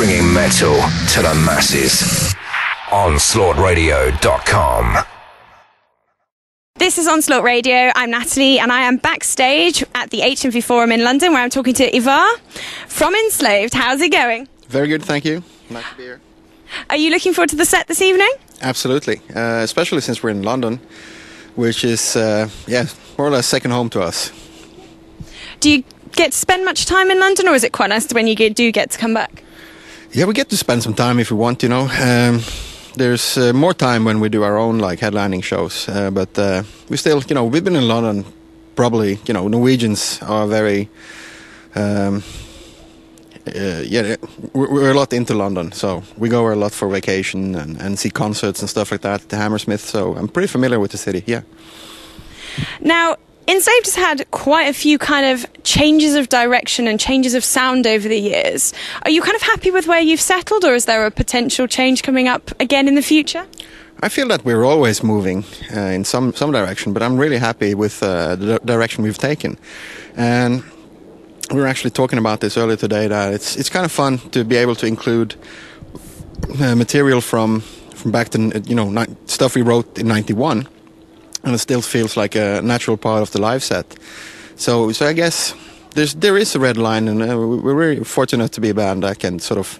bringing metal to the masses. OnslaughtRadio.com. This is Onslaught Radio. I'm Natalie, and I am backstage at the HMV Forum in London, where I'm talking to Ivar from Enslaved. How's it going? Very good, thank you. Nice to be here. Are you looking forward to the set this evening? Absolutely, especially since we're in London, which is, more or less second home to us. Do you get to spend much time in London, or is it quite nice when you do get to come back? Yeah, we get to spend some time if we want, There's more time when we do our own headlining shows, but we still, we've been in London. Probably, Norwegians are very, we're a lot into London, so we go a lot for vacation and see concerts and stuff like that. The Hammersmith, so I'm pretty familiar with the city. Yeah. Now, Enslaved has had quite a few kind of changes of direction and changes of sound over the years. Are you kind of happy with where you've settled, or is there a potential change coming up again in the future? I feel that we're always moving in some direction, but I'm really happy with the direction we've taken. And we were actually talking about this earlier today, that it's kind of fun to be able to include material from back to, stuff we wrote in '91. And it still feels like a natural part of the live set. So I guess there is a red line, and we're really fortunate to be a band that can sort of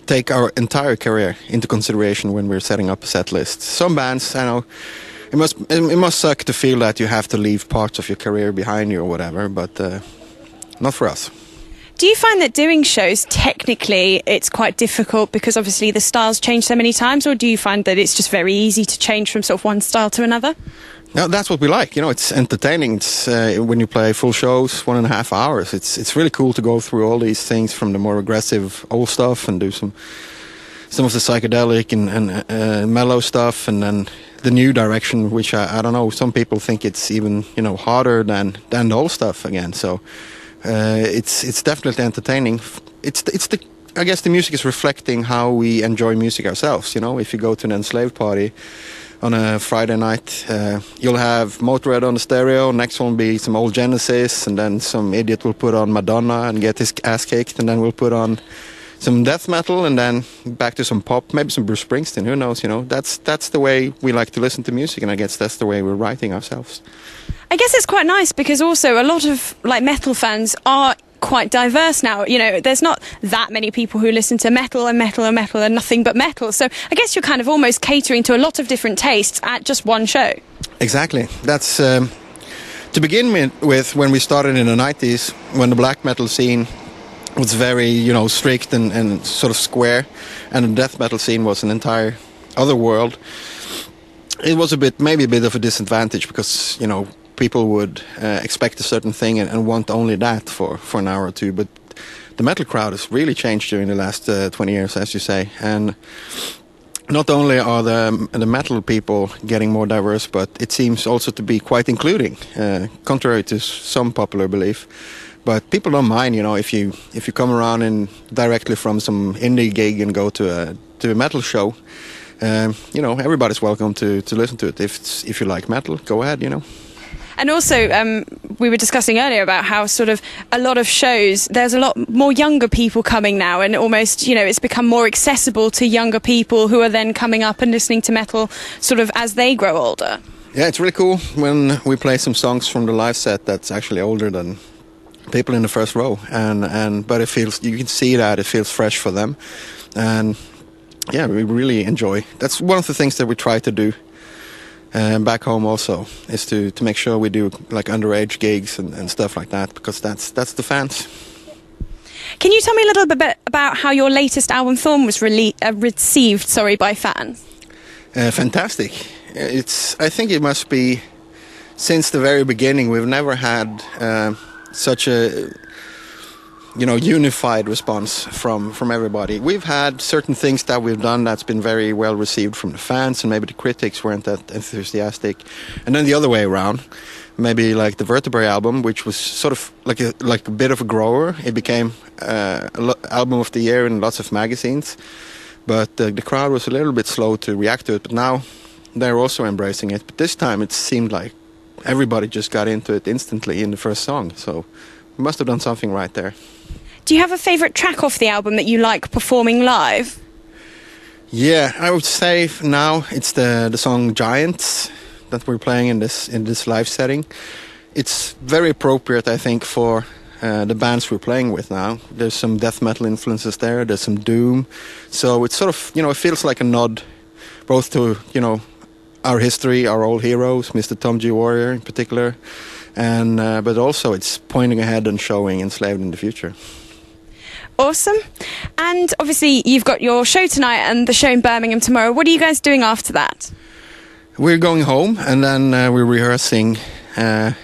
take our entire career into consideration when we're setting up a set list. Some bands, I know, it must suck to feel that you have to leave parts of your career behind you or whatever, but not for us. Do you find that doing shows, technically, it's quite difficult because obviously the styles change so many times, or do you find that it's just very easy to change from sort of one style to another? No, that's what we like. It's entertaining. It's when you play full shows, 1.5 hours. It's really cool to go through all these things, from the more aggressive old stuff and do some of the psychedelic and mellow stuff, and then the new direction, which I don't know. Some people think it's even harder than the old stuff again. So. It's definitely entertaining. I guess the music is reflecting how we enjoy music ourselves. If you go to an Enslaved party on a Friday night, you'll have Motörhead on the stereo. Next one will be some old Genesis, and then some idiot will put on Madonna and get his ass kicked, and then we'll put on some death metal, and then back to some pop, maybe some Bruce Springsteen. Who knows? That's the way we like to listen to music, and I guess that's the way we're writing ourselves. I guess it's quite nice because also a lot of metal fans are quite diverse now. There's not that many people who listen to metal and nothing but metal. So I guess you're kind of almost catering to a lot of different tastes at just one show. Exactly. That's to begin with. When we started in the 90s, when the black metal scene was very strict and sort of square, and the death metal scene was an entire other world. It was maybe a bit of a disadvantage because people would expect a certain thing and want only that for an hour or two. But the metal crowd has really changed during the last 20 years, as you say. And not only are the metal people getting more diverse, but it seems also to be quite including, contrary to some popular belief. But people don't mind, if you come around and directly from some indie gig and go to a metal show. Everybody's welcome to listen to it. If you like metal, go ahead. And also, we were discussing earlier about how sort of a lot of shows, there's a lot more younger people coming now, and almost, it's become more accessible to younger people who are then coming up and listening to metal sort of as they grow older. Yeah, it's really cool when we play some songs from the live set that's actually older than people in the first row, but you can see that it feels fresh for them, and yeah, we really enjoy. That's one of the things that we try to do. Back home also is to make sure we do underage gigs and stuff like that, because that's the fans. Can you tell me a little bit about how your latest album Thorn was received by fans? Fantastic. I think it must be, since the very beginning, we've never had such a unified response from everybody. We've had certain things that we've done that's been very well received from the fans, and maybe the critics weren't that enthusiastic. And then the other way around, maybe like the Vertebrae album, which was sort of like a bit of a grower. It became album of the year in lots of magazines, but the crowd was a little bit slow to react to it. But now they're also embracing it. But this time it seemed like everybody just got into it instantly in the first song. So we must have done something right there. Do you have a favourite track off the album that you like performing live? Yeah, I would say now it's the song Giants that we're playing in this live setting. It's very appropriate, I think, for the bands we're playing with now. There's some death metal influences there, there's some doom. So it's sort of, it feels like a nod both to, our history, our old heroes, Mr. Tom G. Warrior in particular, and but also it's pointing ahead and showing Enslaved in the future. Awesome. And obviously you've got your show tonight and the show in Birmingham tomorrow. What are you guys doing after that? We're going home and then we're rehearsing a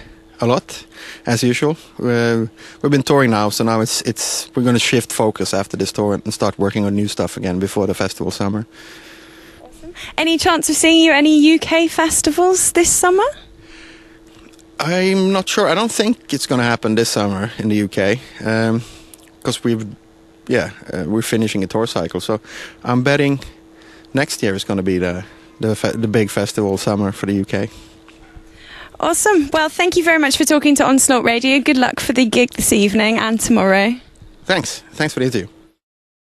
lot, as usual. We've been touring now, so now we're going to shift focus after this tour and start working on new stuff again before the festival summer. Awesome. Any chance of seeing you at any UK festivals this summer? I'm not sure. I don't think it's going to happen this summer in the UK because we're finishing a tour cycle. So I'm betting next year is going to be the big festival summer for the UK. Awesome. Well, thank you very much for talking to Onslaught Radio. Good luck for the gig this evening and tomorrow. Thanks for the interview.